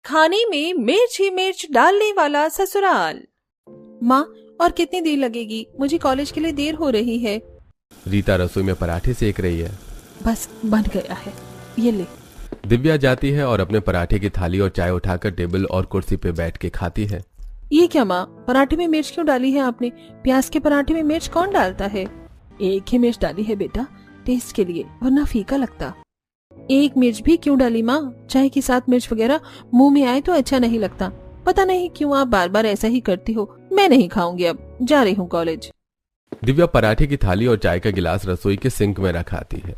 खाने में मिर्च ही मिर्च डालने वाला ससुराल। माँ, और कितनी देर लगेगी? मुझे कॉलेज के लिए देर हो रही है। रीता रसोई में पराठे सेक रही है। बस बन गया है, ये ले। दिव्या जाती है और अपने पराठे की थाली और चाय उठाकर टेबल और कुर्सी पे बैठ के खाती है। ये क्या माँ, पराठे में मिर्च क्यों डाली है आपने? प्याज के पराठे में मिर्च कौन डालता है? एक ही मिर्च डाली है बेटा, टेस्ट के लिए, वरना फीका लगता। एक मिर्च भी क्यों डाली माँ? चाय के साथ मिर्च वगैरह मुंह में आए तो अच्छा नहीं लगता। पता नहीं क्यों आप बार बार ऐसा ही करती हो। मैं नहीं खाऊंगी, अब जा रही हूँ कॉलेज। दिव्या पराठे की थाली और चाय का गिलास रसोई के सिंक में रख आती है।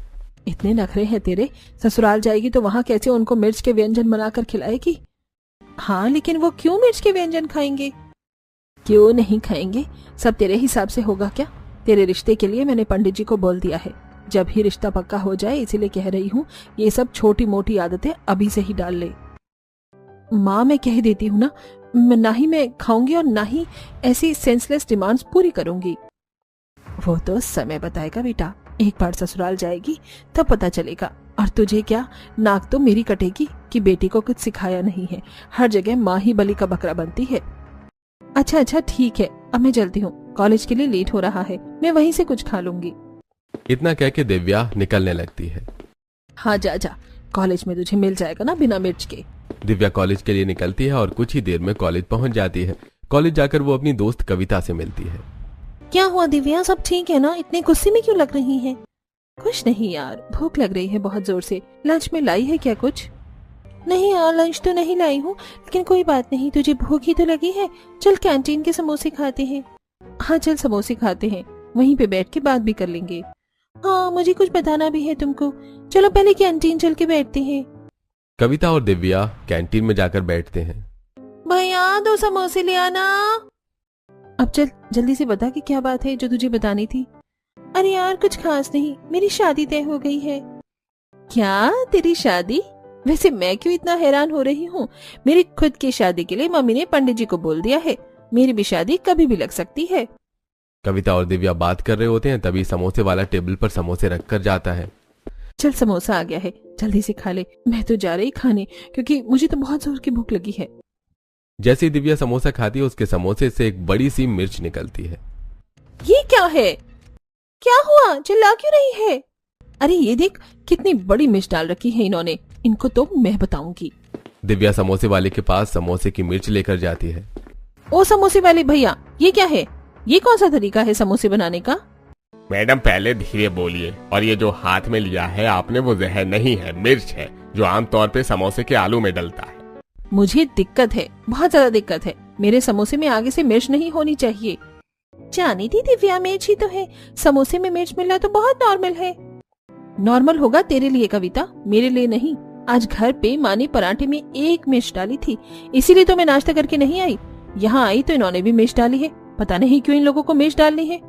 इतने नखरे हैं तेरे। ससुराल जाएगी तो वहाँ कैसे उनको मिर्च के व्यंजन बनाकर खिलाएगी? हाँ, लेकिन वो क्यों मिर्च के व्यंजन खाएंगे? क्यों नहीं खाएंगे? सब तेरे हिसाब से होगा क्या? तेरे रिश्ते के लिए मैंने पंडित जी को बोल दिया है, जब ही रिश्ता पक्का हो जाए, इसीलिए कह रही हूँ ये सब छोटी मोटी आदतें अभी से ही डाल ले। माँ, मैं कह देती हूँ ना, ना ही मैं खाऊंगी और ना ही ऐसी सेंसलेस डिमांड्स पूरी करूंगी। वो तो समय बताएगा बेटा, एक बार ससुराल जाएगी तब पता चलेगा। और तुझे क्या, नाक तो मेरी कटेगी कि बेटी को कुछ सिखाया नहीं है। हर जगह माँ ही बलि का बकरा बनती है। अच्छा ठीक है, अब मैं चलती हूँ, कॉलेज के लिए लेट हो रहा है, मैं वहीं से कुछ खा लूंगी। इतना कह के दिव्या निकलने लगती है। हाँ जा, कॉलेज में तुझे मिल जाएगा ना बिना मिर्च के। दिव्या कॉलेज के लिए निकलती है और कुछ ही देर में कॉलेज पहुंच जाती है। कॉलेज जाकर वो अपनी दोस्त कविता से मिलती है। क्या हुआ दिव्या, सब ठीक है ना? इतने गुस्से में क्यों लग रही है? कुछ नहीं यार, भूख लग रही है बहुत जोर से। लंच में लाई है क्या कुछ? नहीं यार, लंच तो नहीं लाई हूँ, लेकिन कोई बात नहीं, तुझे भूख ही तो लगी है। चल कैंटीन के समोसे खाते हैं। हाँ चल, समोसे खाते हैं, वहीं पे बैठ के बात भी कर लेंगे। हाँ, मुझे कुछ बताना भी है तुमको। चलो पहले कैंटीन चल के बैठते हैं। कविता और दिव्या कैंटीन में जाकर बैठते हैं। भैया 2 समोसे ले आना। अब चल जल्दी से बता कि क्या बात है जो तुझे बतानी थी। अरे यार कुछ खास नहीं, मेरी शादी तय हो गई है। क्या, तेरी शादी? वैसे मैं क्यों इतना हैरान हो रही हूँ? मेरी खुद की शादी के लिए मम्मी ने पंडित जी को बोल दिया है। मेरी भी शादी कभी भी लग सकती है। कविता और दिव्या बात कर रहे होते हैं, तभी समोसे वाला टेबल पर समोसे रखकर जाता है। चल समोसा आ गया है, जल्दी से खा ले। मैं तो जा रही खाने, क्योंकि मुझे तो बहुत जोर की भूख लगी है। जैसे ही दिव्या समोसा खाती है, उसके समोसे से एक बड़ी सी मिर्च निकलती है। ये क्या है? क्या हुआ? चिल्ला क्यों रही है? अरे ये देख, कितनी बड़ी मिर्च डाल रखी है इन्होंने, इनको तो मैं बताऊंगी। दिव्या समोसे वाले के पास समोसे की मिर्च लेकर जाती है। ओ समोसे वाले भैया, ये क्या है? ये कौन सा तरीका है समोसे बनाने का? मैडम पहले धीरे बोलिए, और ये जो हाथ में लिया है आपने वो जहर नहीं है, मिर्च है, जो आमतौर पे समोसे के आलू में डलता है। मुझे दिक्कत है, बहुत ज्यादा दिक्कत है। मेरे समोसे में आगे से मिर्च नहीं होनी चाहिए। जानी थी दिव्या, मिर्च ही तो है, समोसे में मिर्च मिलना तो बहुत नॉर्मल है। नॉर्मल होगा तेरे लिए कविता, मेरे लिए नहीं। आज घर पे माँ ने पराठे में 1 मिर्च डाली थी, इसीलिए तो मैं नाश्ता करके नहीं आई। यहाँ आई तो इन्होंने भी मिर्च डाली है। पता नहीं क्यों इन लोगों को मिर्च डालनी है।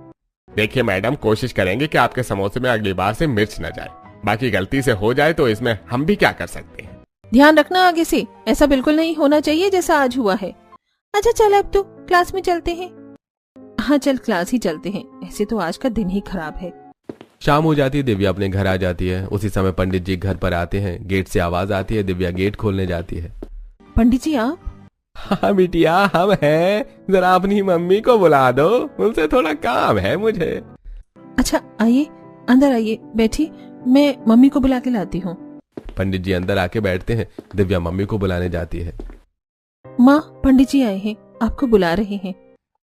देखिए मैडम, कोशिश करेंगे कि आपके समोसे में अगली बार से मिर्च न जाए। बाकी गलती से हो जाए तो इसमें हम भी क्या कर सकते हैं। ध्यान रखना आगे से, ऐसा बिल्कुल नहीं होना चाहिए जैसा आज हुआ है। अच्छा चल, अब तो क्लास में चलते हैं। हाँ चल, क्लास ही चलते हैं, ऐसे तो आज का दिन ही खराब है। शाम हो जाती है, दिव्या अपने घर आ जाती है। उसी समय पंडित जी घर पर आते हैं। गेट से आवाज आती है, दिव्या गेट खोलने जाती है। पंडित जी आप? हाँ बिटिया, हम हैं, जरा अपनी मम्मी को बुला दो, उनसे थोड़ा काम है मुझे। अच्छा आइए, अंदर आइए, बैठिए, मैं मम्मी को बुला के लाती हूँ। पंडित जी अंदर आके बैठते हैं। दिव्या मम्मी को बुलाने जाती है। माँ, पंडित जी आए हैं, आपको बुला रहे हैं।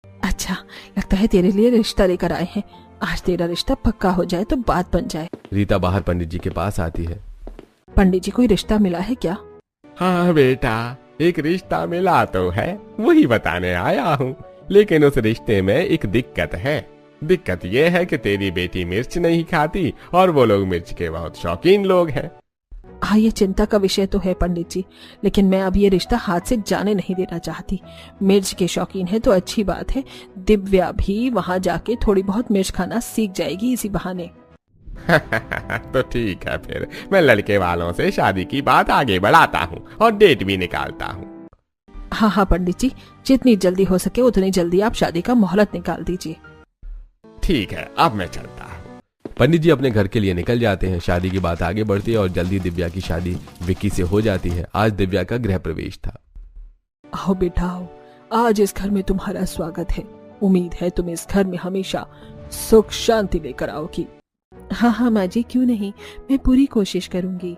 अच्छा, लगता है तेरे लिए रिश्ता लेकर आए हैं। आज तेरा रिश्ता पक्का हो जाए तो बात बन जाए। रीता बाहर पंडित जी के पास आती है। पंडित जी, कोई रिश्ता मिला है क्या? हाँ बेटा, एक रिश्ता मिला तो है, वही बताने आया हूँ। लेकिन उस रिश्ते में एक दिक्कत है। दिक्कत ये है कि तेरी बेटी मिर्च नहीं खाती और वो लोग मिर्च के बहुत शौकीन लोग हैं। हाँ, ये चिंता का विषय तो है पंडित जी, लेकिन मैं अब ये रिश्ता हाथ से जाने नहीं देना चाहती। मिर्च के शौकीन है तो अच्छी बात है, दिव्या भी वहाँ जाके थोड़ी बहुत मिर्च खाना सीख जाएगी इसी बहाने। तो ठीक है, फिर मैं लड़के वालों से शादी की बात आगे बढ़ाता हूँ और डेट भी निकालता हूँ। हाँ हाँ पंडित जी, जितनी जल्दी हो सके उतनी जल्दी आप शादी का मुहूर्त निकाल दीजिए। ठीक है, अब मैं चलता हूँ। पंडित जी अपने घर के लिए निकल जाते हैं। शादी की बात आगे बढ़ती है और जल्दी दिव्या की शादी विक्की से हो जाती है। आज दिव्या का गृह प्रवेश था। आओ बेटा आओ, आज इस घर में तुम्हारा स्वागत है। उम्मीद है तुम इस घर में हमेशा सुख शांति लेकर आओगी। हाँ हाँ माँ जी, क्यों नहीं, मैं पूरी कोशिश करूंगी।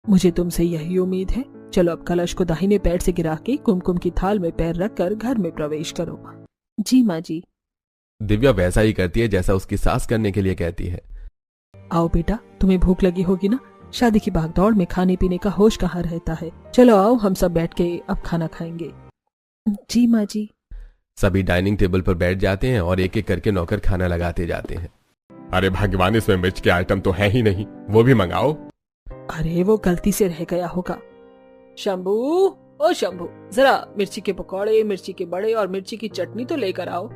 मुझे तुमसे यही उम्मीद है। चलो अब कलश को दाहिने पैर से गिरा के कुमकुम की थाल में पैर रखकर घर में प्रवेश करो। जी माँ जी। दिव्या वैसा ही करती है जैसा उसकी सास करने के लिए कहती है। आओ बेटा, तुम्हें भूख लगी होगी ना। शादी की भागदौड़ में खाने पीने का होश कहाँ रहता है। चलो आओ, हम सब बैठ के अब खाना खाएंगे। जी माँ जी। सभी डाइनिंग टेबल पर बैठ जाते हैं और एक एक करके नौकर खाना लगाते जाते हैं। अरे भगवान, इसमें मिर्च के आइटम तो है ही नहीं, वो भी मंगाओ। अरे वो गलती से रह गया होगा। शंभू, ओ शंभू, जरा मिर्ची के पकौड़े, मिर्ची के बड़े और मिर्ची की चटनी तो लेकर आओ।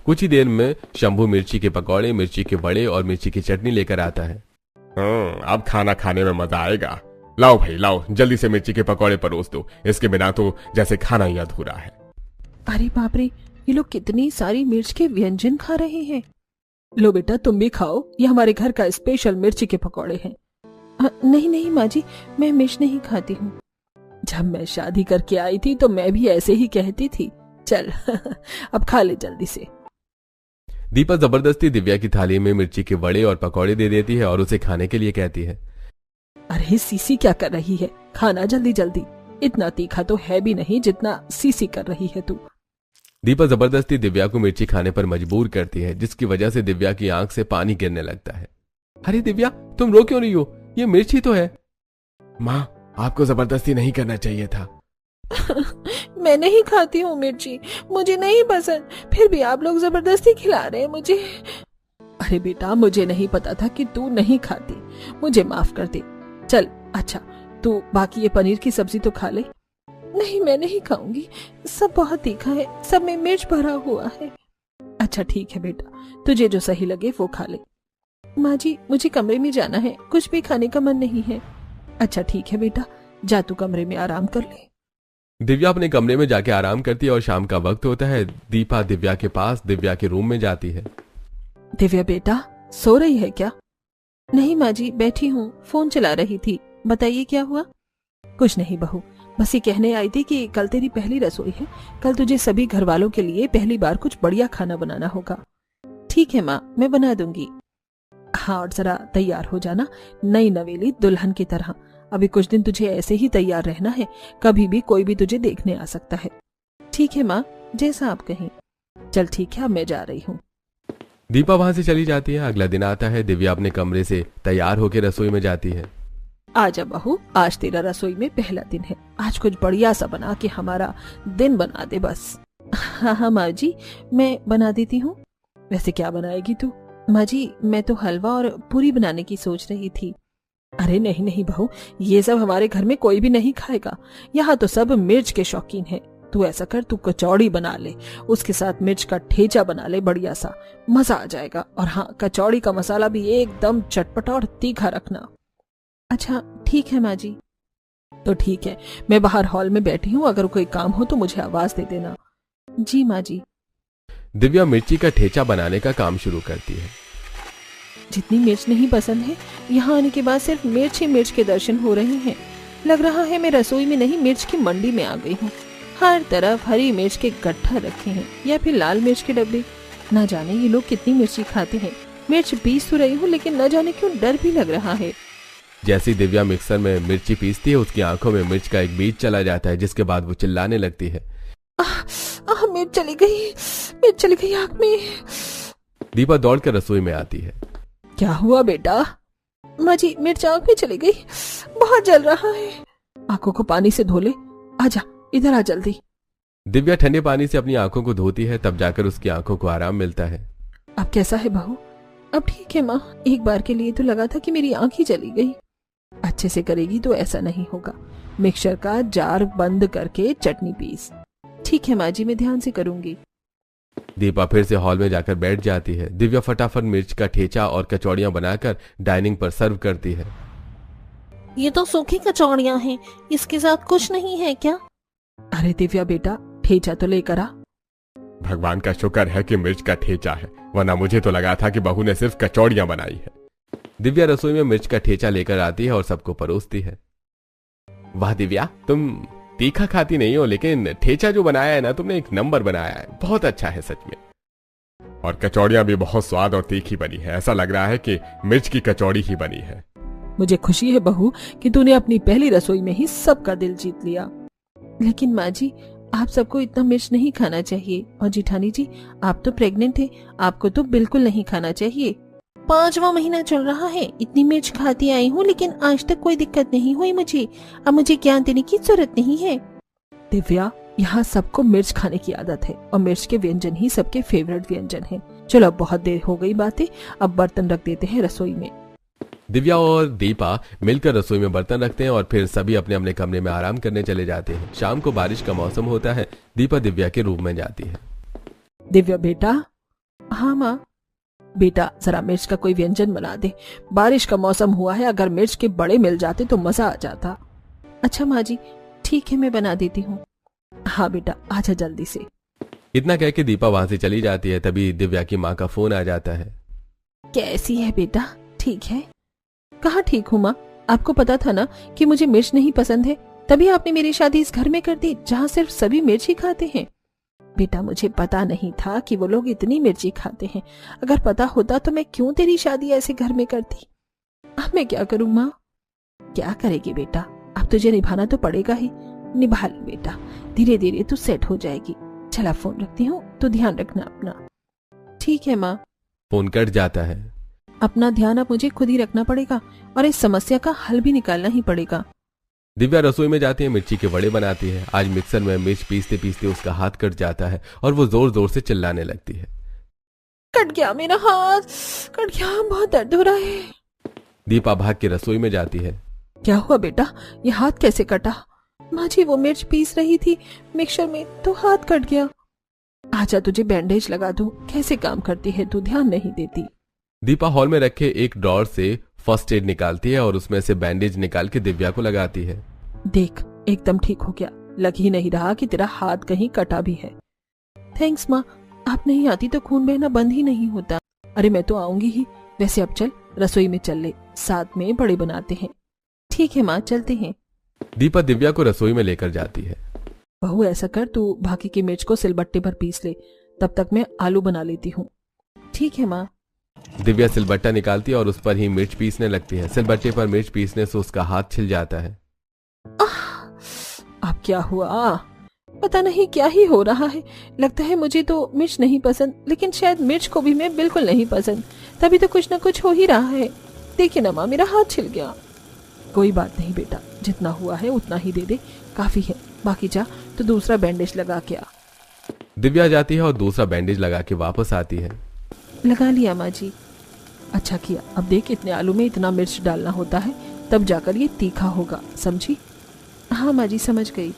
कुछ ही देर में शंभू मिर्ची के पकौड़े, मिर्ची के बड़े और मिर्ची की चटनी लेकर आता है। अब खाना खाने में मजा आएगा। लाओ भाई लाओ, जल्दी से मिर्ची के पकौड़े परोस दो। इसके बिना तो जैसे खाना ही अधूरा है। अरे बाप रे, ये लोग कितनी सारी मिर्च के व्यंजन खा रहे हैं। लो बेटा तुम भी खाओ, ये हमारे घर का स्पेशल मिर्ची के पकौड़े हैं। नहीं नहीं माँ जी, मैं मिर्च नहीं खाती हूँ। जब मैं शादी करके आई थी तो मैं भी ऐसे ही कहती थी। चल अब खा ले जल्दी से। दीपा जबरदस्ती दिव्या की थाली में मिर्ची के बड़े और पकौड़े दे देती है और उसे खाने के लिए कहती है। अरे सीसी क्या कर रही है, खाना जल्दी जल्दी। इतना तीखा तो है भी नहीं जितना सीसी कर रही है तू। दीपा जबरदस्ती दिव्या को मिर्ची खाने पर मजबूर करती है, जिसकी वजह से दिव्या की आंख से पानी गिरने लगता है। अरे दिव्या, तुम रो क्यों रही हो, ये मिर्ची तो है। माँ, आपको जबरदस्ती नहीं करना चाहिए था। मैं नहीं खाती हूँ मिर्ची, मुझे नहीं पसंद, फिर भी आप लोग जबरदस्ती खिला रहे हैं मुझे। अरे बेटा, मुझे नहीं पता था कि तू नहीं खाती, मुझे माफ कर दे। चल अच्छा, तू बाकी ये पनीर की सब्जी तो खा ले। नहीं मैं नहीं खाऊंगी, सब बहुत तीखा है, सब में मिर्च भरा हुआ है। अच्छा ठीक है बेटा, तुझे जो सही लगे वो खा ले। माँ जी, मुझे कमरे में जाना है, कुछ भी खाने का मन नहीं है। अच्छा ठीक है बेटा, जा तू कमरे में आराम कर ले। दिव्या अपने कमरे में जाके आराम करती है और शाम का वक्त होता है। दीपा दिव्या के पास दिव्या के रूम में जाती है। दिव्या बेटा, सो रही है क्या? नहीं माँ जी, बैठी हूँ, फोन चला रही थी। बताइए क्या हुआ? कुछ नहीं बहू, बस ये कहने आई थी कि कल तेरी पहली रसोई है, कल तुझे सभी घर वालों के लिए पहली बार कुछ बढ़िया खाना बनाना होगा। ठीक है माँ, मैं बना दूंगी। हाँ, और जरा तैयार हो जाना, नई नवेली दुल्हन की तरह। अभी कुछ दिन तुझे ऐसे ही तैयार रहना है, कभी भी कोई भी तुझे देखने आ सकता है। ठीक है माँ, जैसा आप कहें। चल ठीक है, अब मैं जा रही हूँ। दीपा वहां से चली जाती है। अगला दिन आता है। दिव्या अपने कमरे से तैयार होकर रसोई में जाती है। आजा बहू, आज तेरा रसोई में पहला दिन है, आज कुछ बढ़िया सा बना के हमारा दिन बना दे बस। हाँ हाँ माँ जी, मैं बना देती हूँ। वैसे क्या बनाएगी तू? माँ जी, मैं तो हलवा और पूरी बनाने की सोच रही थी। अरे नहीं नहीं बहू, ये सब हमारे घर में कोई भी नहीं खाएगा, यहाँ तो सब मिर्च के शौकीन है। तू ऐसा कर, तू कचौड़ी बना ले, उसके साथ मिर्च का ठेचा बना ले बढ़िया सा, मजा आ जाएगा। और हाँ, कचौड़ी का मसाला भी एकदम चटपटा और तीखा रखना। अच्छा ठीक है माँ जी। तो ठीक है, मैं बाहर हॉल में बैठी हूँ, अगर कोई काम हो तो मुझे आवाज दे देना। जी माँ जी। दिव्या मिर्ची का ठेचा बनाने का काम शुरू करती है। जितनी मिर्च नहीं पसंद है, यहाँ आने के बाद सिर्फ मिर्च ही मिर्च के दर्शन हो रहे हैं। लग रहा है मैं रसोई में नहीं, मिर्च की मंडी में आ गई हूँ। हर तरफ हरी मिर्च के गट्ठा रखे हैं या फिर लाल मिर्च के डब्बे। न जाने ये लोग कितनी मिर्ची खाते हैं। मिर्च पीस तो रही हूँ, लेकिन न जाने क्यों डर भी लग रहा है। जैसी दिव्या मिक्सर में मिर्ची पीसती है, उसकी आंखों में मिर्च का एक बीज चला जाता है, जिसके बाद वो चिल्लाने लगती है। मिर्च चली गई, मिर्च चली गई आँख में। दीपा दौड़कर रसोई में आती है। क्या हुआ बेटा? माँ जी, मिर्च आँख में चली गई, बहुत जल रहा है। आंखों को पानी से धो ले, आजा इधर आ जल्दी। दिव्या ठंडे पानी से अपनी आंखों को धोती है, तब जाकर उसकी आंखों को आराम मिलता है। अब कैसा है बहू? अब ठीक है माँ, एक बार के लिए तो लगा था कि मेरी आंख ही चली गई। अच्छे से करेगी तो ऐसा नहीं होगा। मिक्सर का जार बंद करके चटनी पीस। ठीक है माँ जी, मैं ध्यान से करूंगी। दीपा फिर से हॉल में जाकर बैठ जाती है। दिव्या फटाफट मिर्च का ठेचा और कचौड़ियां बनाकर डाइनिंग पर सर्व करती है। ये तो सूखी कचौड़ियां हैं, इसके साथ कुछ नहीं है क्या? अरे दिव्या बेटा, ठेचा तो लेकर आ। भगवान का शुक्र है कि मिर्च का ठेचा है, वरना मुझे तो लगा था कि बहू ने सिर्फ कचौड़ियां बनाई है। दिव्या रसोई में मिर्च का ठेचा लेकर आती है और सबको परोसती है। वाह दिव्या, तुम तीखा खाती नहीं हो, लेकिन ठेचा जो बनाया है ना तुमने, एक नंबर बनाया है, बहुत अच्छा है सच में। और कचौड़ियां भी बहुत स्वाद और तीखी बनी है, ऐसा लग रहा है कि मिर्च की कचौड़ी ही बनी है। मुझे खुशी है बहू कि तूने अपनी पहली रसोई में ही सबका दिल जीत लिया। लेकिन माँ जी, आप सबको इतना मिर्च नहीं खाना चाहिए। और जिठानी जी, आप तो प्रेग्नेंट है, आपको तो बिल्कुल नहीं खाना चाहिए। 5वां महीना चल रहा है, इतनी मिर्च खाती आई हूँ, लेकिन आज तक कोई दिक्कत नहीं हुई मुझे। अब मुझे ज्ञान देने की जरूरत नहीं है। दिव्या, यहाँ सबको मिर्च खाने की आदत है और मिर्च के व्यंजन ही सबके फेवरेट व्यंजन हैं। चलो, अब बहुत देर हो गई बातें, अब बर्तन रख देते हैं रसोई में। दिव्या और दीपा मिलकर रसोई में बर्तन रखते हैं और फिर सभी अपने अपने कमरे में आराम करने चले जाते हैं। शाम को बारिश का मौसम होता है। दीपा दिव्या के रूम में जाती है। दिव्या बेटा। हाँ माँ। बेटा, जरा मिर्च का कोई व्यंजन बना दे, बारिश का मौसम हुआ है, अगर मिर्च के बड़े मिल जाते तो मजा आ जाता। अच्छा माँ जी, ठीक है, मैं बना देती हूँ। हाँ बेटा, आजा जल्दी से। इतना कह के दीपा वहां से चली जाती है। तभी दिव्या की माँ का फोन आ जाता है। कैसी है बेटा, ठीक है? कहाँ ठीक हूँ माँ, आपको पता था ना कि मुझे मिर्च नहीं पसंद है, तभी आपने मेरी शादी इस घर में कर दी जहाँ सिर्फ सभी मिर्च ही खाते हैं। बेटा, मुझे पता नहीं था कि वो लोग इतनी मिर्ची खाते हैं। अगर पता होता तो मैं क्यों तेरी शादी ऐसे घर में करती। अब मैं क्या करूँ माँ? क्या करेगी बेटा, अब तुझे निभाना तो पड़ेगा ही। निभा ले बेटा, धीरे धीरे तू सेट हो जाएगी। चला, फोन रखती हूँ, तो ध्यान रखना अपना। ठीक है माँ। फोन कट जाता है। अपना ध्यान अब मुझे खुद ही रखना पड़ेगा और इस समस्या का हल भी निकालना ही पड़ेगा। दिव्या रसोई में जाती है, मिर्ची के बड़े बनाती है। आज मिक्सर में मिर्च पीसते पीसते उसका हाथ कट जाता है और वो जोर जोर से चिल्लाने लगती है। कट गया मेरा हाथ, कट गया, बहुत दर्द हो रहा है। दीपा भाग के रसोई में जाती है। क्या हुआ बेटा, ये हाथ कैसे कटा? माँ जी, वो मिर्च पीस रही थी मिक्सर में तो हाथ कट गया। आजा, तुझे बैंडेज लगा दूं। कैसे काम करती है तू, ध्यान नहीं देती। दीपा हॉल में रखे एक ड्रॉर से फर्स्ट एड निकालती है और उसमें से बैंडेज निकाल के दिव्या को लगाती है। देख, एकदम ठीक हो गया, लग ही नहीं रहा कि तेरा हाथ कहीं कटा भी है। थैंक्स माँ, आप नहीं आती तो खून बहना बंद ही नहीं होता। अरे मैं तो आऊंगी ही। वैसे अब चल, रसोई में चल ले, साथ में बड़े बनाते हैं। ठीक है माँ, चलते हैं। दीपा दिव्या को रसोई में लेकर जाती है। बहू, ऐसा कर, तू बाकी की मिर्च को सिलबट्टे पर पीस ले, तब तक मैं आलू बना लेती हूँ। ठीक है माँ। दिव्या सिलबट्टा निकालती है और उस पर ही मिर्च पीसने लगती है। सिलबट्टे पर मिर्च पीसने से उसका हाथ छिल जाता है। अब क्या हुआ? पता नहीं क्या ही हो रहा है। लगता है मुझे तो मिर्च नहीं पसंद, लेकिन शायद मिर्च को भी मैं बिल्कुल नहीं पसंद। तभी तो कुछ ना कुछ हो ही रहा है। देखिए ना माँ, मेरा हाथ छिल गया। कोई बात नहीं बेटा, जितना हुआ है उतना ही दे दे, काफी है। बाकी जा तो दूसरा बैंडेज लगा के आ। दिव्या जाती है और दूसरा बैंडेज लगा के वापस आती है। लगा लिया माँ जी। अच्छा किया। अब देख, इतने आलू में इतना मिर्च डालना होता है, तब जाकर ये तीखा होगा, समझी? हाँ माँ जी, समझ गई।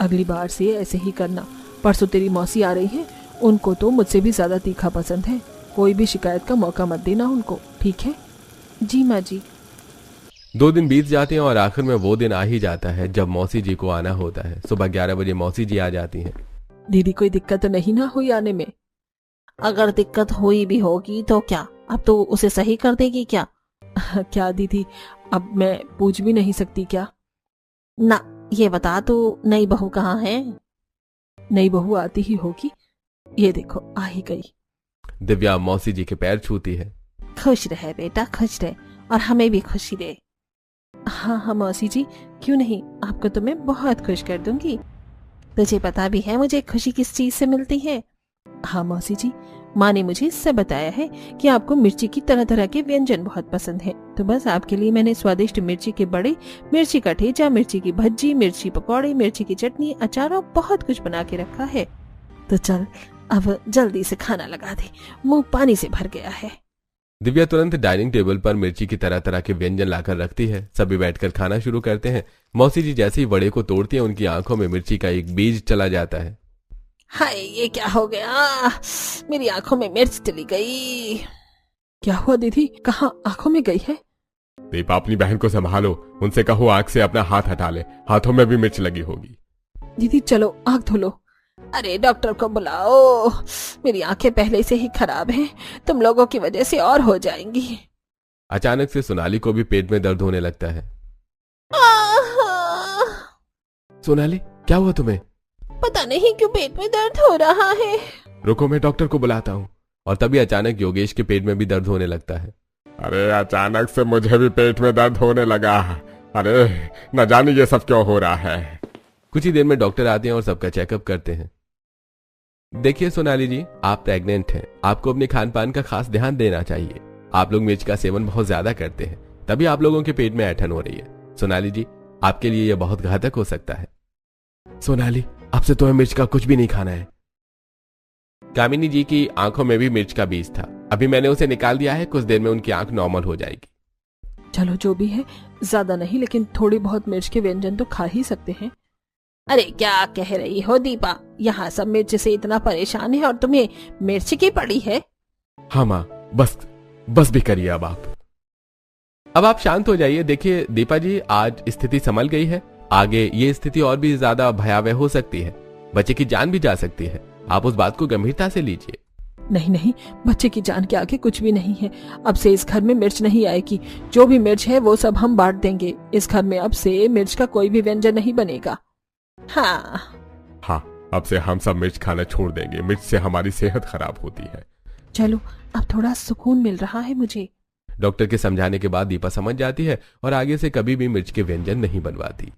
अगली बार से ऐसे ही करना। परसों तेरी मौसी आ रही है, उनको तो मुझसे भी ज्यादा तीखा पसंद है। कोई भी शिकायत का मौका मत देना उनको, ठीक है? जी माँ जी। 2 दिन बीत जाते हैं और आखिर में वो दिन आ ही जाता है जब मौसी जी को आना होता है। सुबह 11 बजे मौसी जी आ जाती हैं। दीदी, कोई दिक्कत तो नहीं ना हुई आने में? अगर दिक्कत हुई भी होगी तो क्या, अब तो उसे सही कर देगी क्या? क्या दीदी, अब मैं पूछ भी नहीं सकती क्या? ना, ये बता तू नई बहू कहाँ है? नई बहू आती ही होगी, ये देखो आ ही गई। दिव्या मौसी जी के पैर छूती है। खुश रहे बेटा, खुश रहे, और हमें भी खुशी दे। हाँ हाँ मौसी जी, क्यों नहीं, आपको तो मैं बहुत खुश कर दूंगी। तुझे पता भी है मुझे खुशी किस चीज से मिलती है? हाँ मौसी जी, माँ ने मुझे इससे बताया है कि आपको मिर्ची की तरह तरह के व्यंजन बहुत पसंद है, तो बस आपके लिए मैंने स्वादिष्ट मिर्ची के बड़े, मिर्ची का ठेचा, मिर्ची की भज्जी, मिर्ची पकौड़े, मिर्ची की चटनी, अचार और बहुत कुछ बना के रखा है। तो चल अब जल्दी से खाना लगा दे, मुंह पानी से भर गया है। दिव्या तुरंत डाइनिंग टेबल पर मिर्ची की तरह तरह के व्यंजन लाकर रखती है। सभी बैठकर खाना शुरू करते हैं। मौसी जी जैसे ही वड़े को तोड़ती है, उनकी आंखों में मिर्ची का एक बीज चला जाता है। हाय, ये क्या हो गया? मेरी आंखों में मिर्च चली गई। क्या हुआ दीदी, कहाँ आंखों में गई है? दीपा, अपनी बहन को संभालो, उनसे कहो आंख से अपना हाथ हटा ले, हाथों में भी मिर्च लगी होगी। दीदी चलो आंख धो लो। अरे डॉक्टर को बुलाओ, मेरी आंखें पहले से ही खराब हैं, तुम लोगों की वजह से और हो जाएंगी। अचानक से सोनाली को भी पेट में दर्द होने लगता है। सोनाली, क्या हुआ तुम्हें? पता नहीं क्यों पेट में दर्द हो रहा है। रुको, मैं डॉक्टर को बुलाता हूँ। और तभी अचानक योगेश के पेट में भी दर्द होने लगता है। अरे अचानक से मुझे भी पेट में दर्द होने लगा। अरे न जाने ये सब क्यों हो रहा है। कुछ ही देर में डॉक्टर आते हैं और सबका चेकअप करते हैं। देखिए सोनाली जी, आप प्रेग्नेंट हैं, आपको अपने खान पान का खास ध्यान देना चाहिए। आप लोग मिर्च का सेवन बहुत ज्यादा करते हैं, तभी आप लोगों के पेट में ऐंठन हो रही है। सोनाली जी, आपके लिए यह बहुत घातक हो सकता है। सोनाली, आपसे तुम्हें मिर्च का कुछ भी नहीं खाना है। कामिनी जी की आंखों में भी मिर्च का बीज था, अभी मैंने उसे निकाल दिया है, कुछ देर में उनकी आंख नॉर्मल हो जाएगी। चलो जो भी है, ज्यादा नहीं लेकिन थोड़ी बहुत मिर्च के व्यंजन तो खा ही सकते हैं। अरे क्या कह रही हो दीपा, यहाँ सब मिर्च से इतना परेशान है और तुम्हें मिर्च की पड़ी है। हाँ माँ, बस भी करिए अब आप शांत हो जाइए। देखिए दीपा जी, आज स्थिति संभल गई है, आगे ये स्थिति और भी ज्यादा भयावह हो सकती है, बच्चे की जान भी जा सकती है। आप उस बात को गंभीरता से लीजिए। नहीं, बच्चे की जान के आगे कुछ भी नहीं है। अब से इस घर में मिर्च नहीं आएगी, जो भी मिर्च है वो सब हम बांट देंगे। इस घर में अब से मिर्च का कोई भी व्यंजन नहीं बनेगा। हाँ, अब से हम सब मिर्च खाना छोड़ देंगे, मिर्च से हमारी सेहत खराब होती है। चलो, अब थोड़ा सुकून मिल रहा है मुझे। डॉक्टर के समझाने के बाद दीपा समझ जाती है और आगे से कभी भी मिर्च के व्यंजन नहीं बनवाती।